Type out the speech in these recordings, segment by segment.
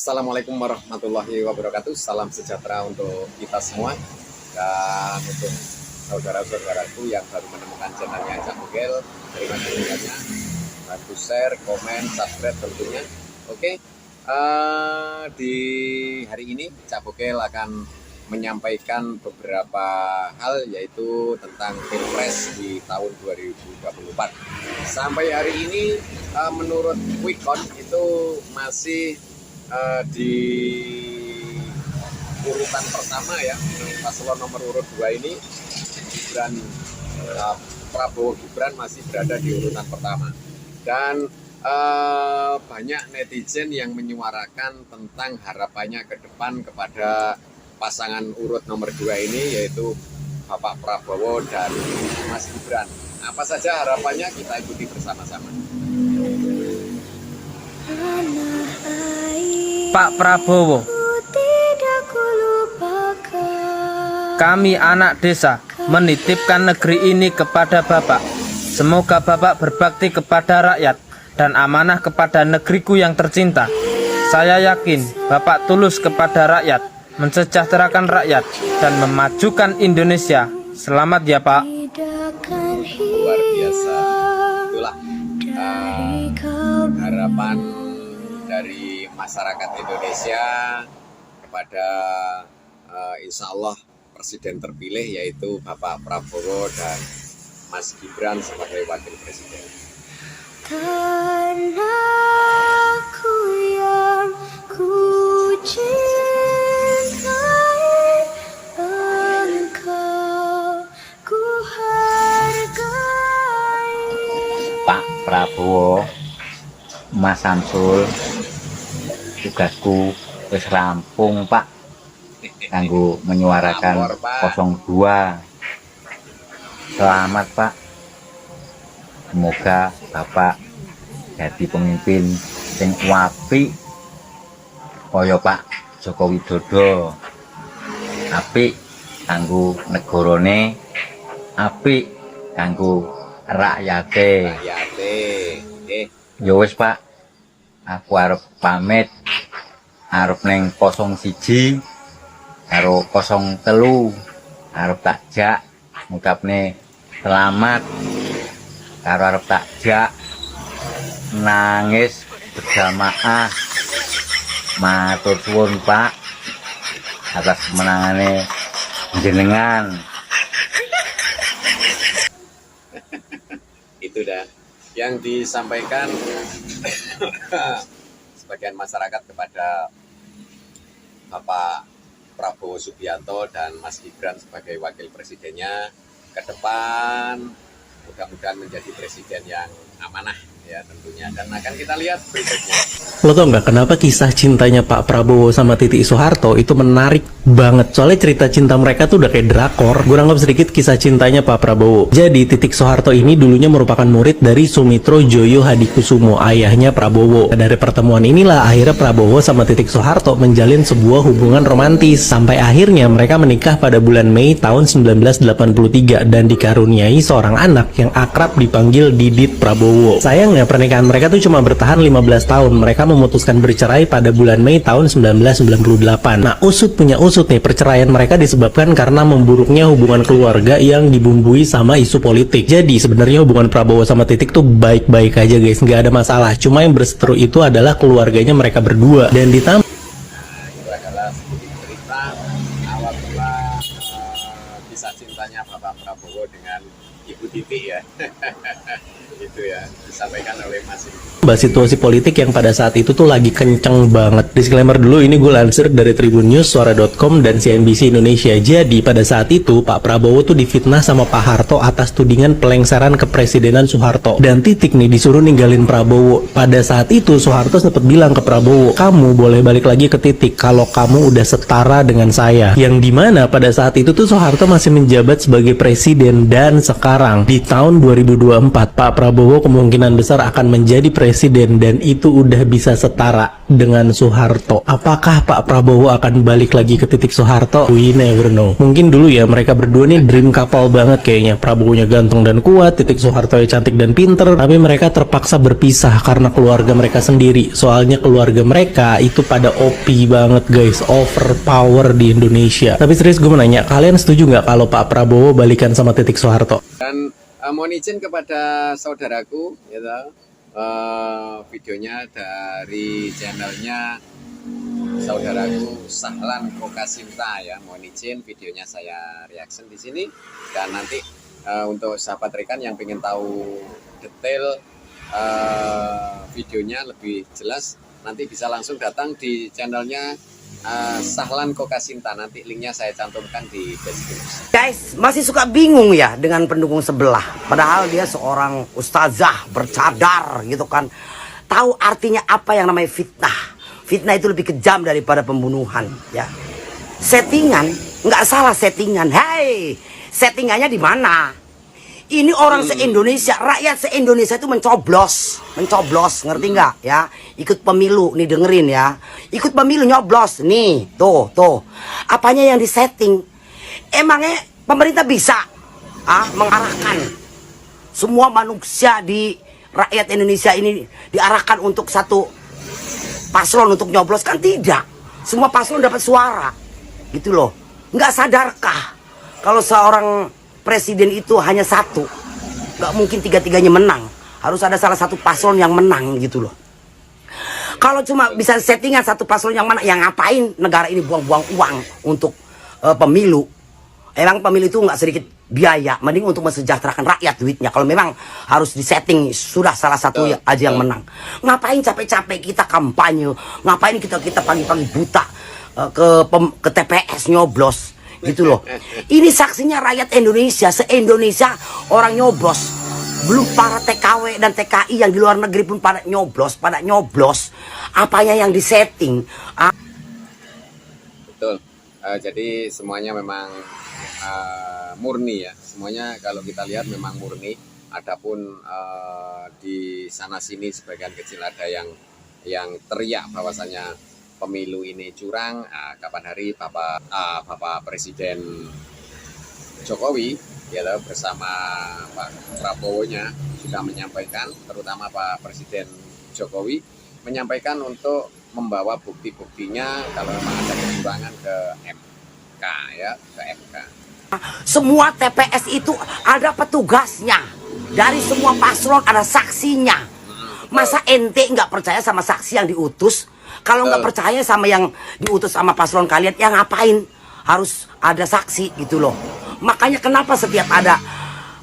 Assalamualaikum warahmatullahi wabarakatuh. Salam sejahtera untuk kita semua. Dan untuk saudara-saudaraku yang baru menemukan channelnya Cak Bogel, terima kasih banyak. Bantu share, komen, subscribe tentunya. Oke, di hari ini Cak Bogel akan menyampaikan beberapa hal, yaitu tentang Pilpres di tahun 2024. Sampai hari ini menurut quick count itu masih di urutan pertama ya, paslon nomor urut 2 ini Prabowo Gibran masih berada di urutan pertama, dan banyak netizen yang menyuarakan tentang harapannya ke depan kepada pasangan urut nomor 2 ini, yaitu Bapak Prabowo dan Mas Gibran. Apa saja harapannya, kita ikuti bersama-sama. Pak Prabowo, kami anak desa menitipkan negeri ini kepada Bapak. Semoga Bapak berbakti kepada rakyat dan amanah kepada negeriku yang tercinta. Saya yakin Bapak tulus kepada rakyat, mensejahterakan rakyat dan memajukan Indonesia. Selamat ya Pak. Luar biasa. Itulah harapan dari masyarakat Indonesia kepada insya Allah presiden terpilih, yaitu Bapak Prabowo dan Mas Gibran sebagai wakil presiden. Tanahku yang ku cintai, engkau ku hargai. Pak Prabowo, Mas Samsul, tugasku wis rampung Pak, kanggo menyuarakan 02. Selamat Pak, semoga Bapak jadi pemimpin sing apik kaya Pak Joko Widodo, apik kanggo negarane, apik kanggo rakyate. Ya wis Pak, aku arep pamit, arep neng 01 karo 03, arep takjak ngucapne selamat, karo arep takjak nangis berjamaah. Matur suwun Pak atas kemenangane jenengan. Itu dah yang disampaikan sebagian masyarakat kepada Bapak Prabowo Subianto dan Mas Gibran sebagai wakil presidennya ke depan. Mudah-mudahan menjadi presiden yang amanah ya tentunya, dan akan kita lihat berikutnya. Lo tau nggak kenapa kisah cintanya Pak Prabowo sama Titi Soeharto itu menarik banget? Soalnya cerita cinta mereka tuh udah kayak drakor. Gue anggap sedikit kisah cintanya Pak Prabowo. Jadi Titi Soeharto ini dulunya merupakan murid dari Sumitro Joyo Hadikusumo, ayahnya Prabowo. Dari pertemuan inilah akhirnya Prabowo sama Titi Soeharto menjalin sebuah hubungan romantis, sampai akhirnya mereka menikah pada bulan Mei tahun 1983 dan dikaruniai seorang anak yang akrab dipanggil Didit Prabowo. Sayangnya pernikahan mereka tuh cuma bertahan 15 tahun. Mereka memutuskan bercerai pada bulan Mei tahun 1998. Nah, usut punya usut nih, perceraian mereka disebabkan karena memburuknya hubungan keluarga yang dibumbui sama isu politik. Jadi sebenarnya hubungan Prabowo sama Titik tuh baik-baik aja guys, nggak ada masalah. Cuma yang berseteru itu adalah keluarganya mereka berdua. Dan ditambah Itu adalah sedikit cerita awal mula kisah cintanya Bapak Prabowo dengan Ibu Titi ya. Itu ya disampaikan oleh Mas Ibu. situasi politik yang pada saat itu tuh lagi kenceng banget. Disclaimer dulu, ini gue lansir dari Tribun News, Suara.com, dan CNBC Indonesia. Jadi pada saat itu Pak Prabowo tuh difitnah sama Pak Harto atas tudingan pelengseran kepresidenan Soeharto. Dan Titik nih disuruh ninggalin Prabowo. Pada saat itu Soeharto sempat bilang ke Prabowo, kamu boleh balik lagi ke Titik kalau kamu udah setara dengan saya. Yang dimana pada saat itu tuh Soeharto masih menjabat sebagai presiden, dan sekarang di tahun 2024 Pak Prabowo kemungkinan besar akan menjadi presiden, dan itu udah bisa setara. dengan Soeharto. Apakah Pak Prabowo akan balik lagi ke titik Soeharto? We never know. Mungkin dulu ya mereka berdua nih dream couple banget kayaknya. Prabowo-nya ganteng dan kuat, titik Soeharto ya cantik dan pinter. Tapi mereka terpaksa berpisah karena keluarga mereka sendiri. Soalnya keluarga mereka itu pada OP banget guys, overpower di Indonesia. Tapi serius gue mau nanya, kalian setuju nggak kalau Pak Prabowo balikan sama titik Soeharto? Dan mohon izin kepada saudaraku, gitu, videonya dari channelnya saudaraku Sahlan Kokasinta ya. Mohon izin videonya saya reaction di sini. Dan nanti untuk sahabat rekan yang ingin tahu detail videonya lebih jelas, nanti bisa langsung datang di channelnya Sahlan Kokasinta. Nanti linknya saya cantumkan di deskripsi. Guys, masih suka bingung ya dengan pendukung sebelah. Padahal dia seorang ustazah bercadar gitu kan. Tahu artinya apa yang namanya fitnah. Fitnah itu lebih kejam daripada pembunuhan ya. Settingan, nggak salah settingan. Hei, settingannya di mana? Ini orang se-Indonesia, rakyat se-Indonesia itu mencoblos, ngerti nggak ya? Ikut pemilu, nih dengerin ya. Ikut pemilu nyoblos, nih, tuh. Apanya yang disetting? Emangnya pemerintah bisa mengarahkan semua manusia di rakyat Indonesia ini diarahkan untuk satu paslon untuk nyoblos? Kan tidak. Semua paslon dapat suara, gitu loh. Nggak sadarkah kalau seorang presiden itu hanya satu, nggak mungkin tiga-tiganya menang, harus ada salah satu paslon yang menang gitu loh. Kalau cuma bisa settingan satu paslon yang mana, yang ngapain negara ini buang-buang uang untuk pemilu? Emang pemilu itu nggak sedikit biaya, mending untuk mensejahterakan rakyat duitnya. Kalau memang harus disetting sudah salah satu aja yang menang. Ngapain capek-capek kita kampanye? Ngapain kita pagi-pagi buta ke TPS nyoblos? Gitu loh. Ini saksinya rakyat Indonesia, se-Indonesia orang nyoblos. Belum para TKW dan TKI yang di luar negeri pun pada nyoblos. Apanya yang disetting? Betul. Jadi semuanya memang murni ya. Semuanya kalau kita lihat memang murni. Adapun di sana sini sebagian kecil ada yang teriak bahwasanya pemilu ini curang. Kapan hari Bapak Presiden Jokowi ya bersama Pak Prabowo-nya sudah menyampaikan, terutama Pak Presiden Jokowi menyampaikan untuk membawa bukti-buktinya kalau memang ada kecurangan ke MK ya, ke MK. Semua TPS itu ada petugasnya. Dari semua paslon ada saksinya. Masa ente nggak percaya sama saksi yang diutus? Kalau nggak percaya sama yang diutus sama paslon kalian, ya ngapain harus ada saksi gitu loh. Makanya kenapa setiap ada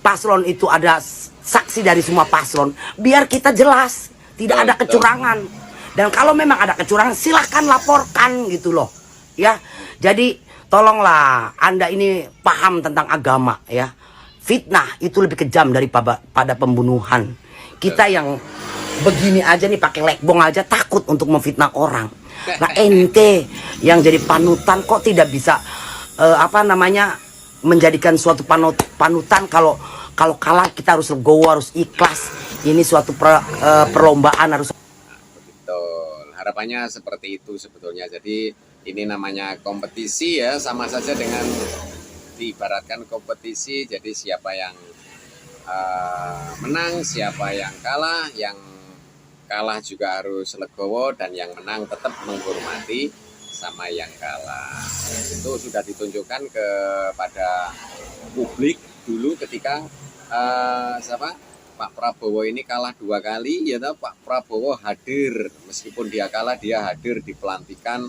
paslon itu ada saksi dari semua paslon, biar kita jelas tidak ada kecurangan. Dan kalau memang ada kecurangan, silahkan laporkan gitu loh ya. Jadi tolonglah Anda ini paham tentang agama ya. Fitnah itu lebih kejam daripada pembunuhan. Kita yang begini aja nih pakai lekbong aja takut untuk memfitnah orang. Nah ente yang jadi panutan kok tidak bisa menjadikan suatu panutan. Kalau kalah kita harus legowo, harus ikhlas. Ini suatu perlombaan harus. Betul. Harapannya seperti itu sebetulnya. Jadi ini namanya kompetisi ya, sama saja dengan diibaratkan kompetisi. Jadi siapa yang menang, siapa yang kalah. Yang kalah juga harus legowo, dan yang menang tetap menghormati sama yang kalah. Itu sudah ditunjukkan kepada publik dulu ketika Pak Prabowo ini kalah 2 kali ya. Pak Prabowo hadir, meskipun dia kalah, dia hadir di pelantikan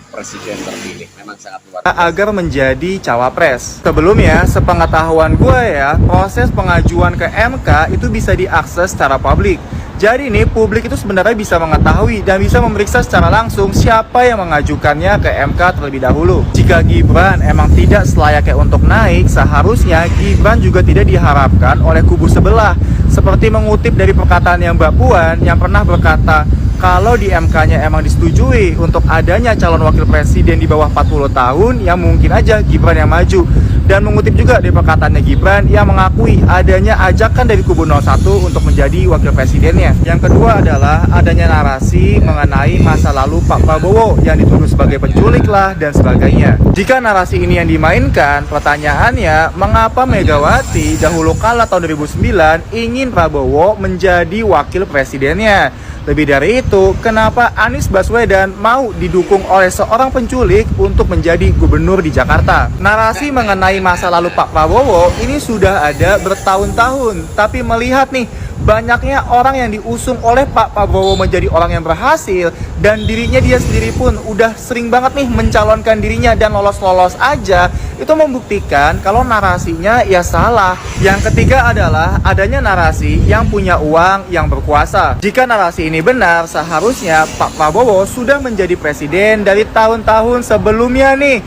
presiden terpilih. Memang sangat luar biasa. Agar menjadi cawapres. Sebelumnya, sepengetahuan gue ya, proses pengajuan ke MK itu bisa diakses secara publik. Jadi nih, publik itu sebenarnya bisa mengetahui dan bisa memeriksa secara langsung siapa yang mengajukannya ke MK terlebih dahulu. Jika Gibran emang tidak selayaknya untuk naik, seharusnya Gibran juga tidak diharapkan oleh kubu sebelah. Seperti mengutip dari perkataan yang Mbak Puan yang pernah berkata, kalau di MK-nya emang disetujui untuk adanya calon wakil presiden di bawah 40 tahun, ya mungkin aja Gibran yang maju. dan mengutip juga dari perkataannya Gibran yang mengakui adanya ajakan dari kubu 01 untuk menjadi wakil presidennya. Yang kedua adalah adanya narasi mengenai masa lalu Pak Prabowo yang dituduh sebagai penculik lah dan sebagainya. Jika narasi ini yang dimainkan, pertanyaannya mengapa Megawati dahulu kala tahun 2009 ingin Prabowo menjadi wakil presidennya? Lebih dari itu, kenapa Anies Baswedan mau didukung oleh seorang penculik untuk menjadi gubernur di Jakarta? Narasi mengenai masa lalu Pak Prabowo ini sudah ada bertahun-tahun, tapi melihat nih, banyaknya orang yang diusung oleh Pak Prabowo menjadi orang yang berhasil, dan dirinya dia sendiri pun udah sering banget nih mencalonkan dirinya dan lolos-lolos aja, itu membuktikan kalau narasinya ya salah. Yang ketiga adalah adanya narasi yang punya uang yang berkuasa. Jika narasi ini benar, seharusnya Pak Prabowo sudah menjadi presiden dari tahun-tahun sebelumnya nih,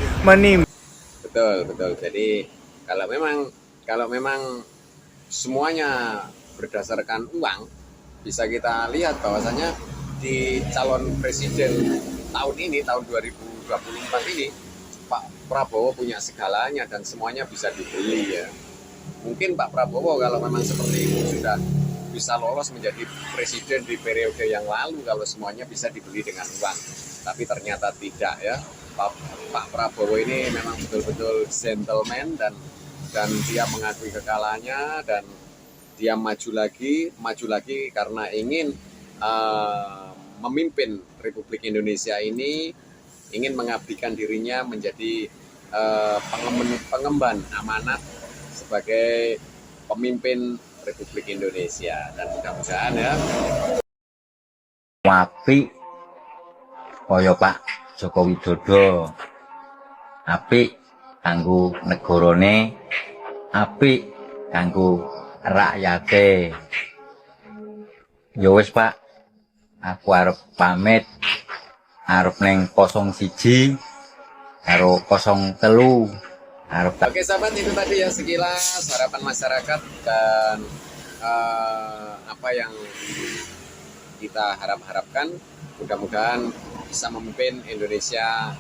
Betul. Jadi kalau memang semuanya berdasarkan uang, bisa kita lihat bahwasanya di calon presiden tahun ini, tahun 2024 ini, Pak Prabowo punya segalanya dan semuanya bisa dibeli ya. Mungkin Pak Prabowo kalau memang seperti itu sudah bisa lolos menjadi presiden di periode yang lalu kalau semuanya bisa dibeli dengan uang. Tapi ternyata tidak ya. Pak Prabowo ini memang betul-betul gentleman dan dia mengakui kekalahannya dan dia maju lagi karena ingin memimpin Republik Indonesia ini, ingin mengabdikan dirinya menjadi pengemban amanat sebagai pemimpin Republik Indonesia. Dan mudah-mudahan ya apik kaya Pak Joko Widodo, apik kanggo negarane, apik kanggo rakyate. Ya wis Pak, aku arep pamit, arep neng 01 karo 03 arep. Oke sahabat, itu tadi ya sekilas harapan masyarakat dan apa yang kita harapkan. Mudah-mudahan bisa memimpin Indonesia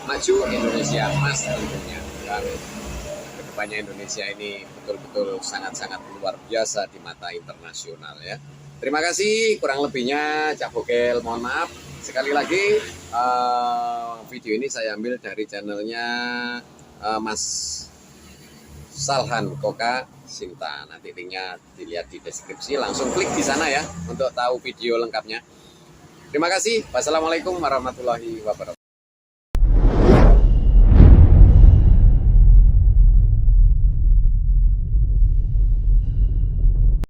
maju, Indonesia emas tentunya. Dan kedepannya Indonesia ini betul-betul sangat-sangat luar biasa di mata internasional ya. Terima kasih, kurang lebihnya Cak Bogel mohon maaf. Sekali lagi video ini saya ambil dari channelnya Mas Salhan Koka Sinta. Nanti linknya dilihat di deskripsi, langsung klik di sana ya untuk tahu video lengkapnya. Terima kasih. Wassalamualaikum warahmatullahi wabarakatuh.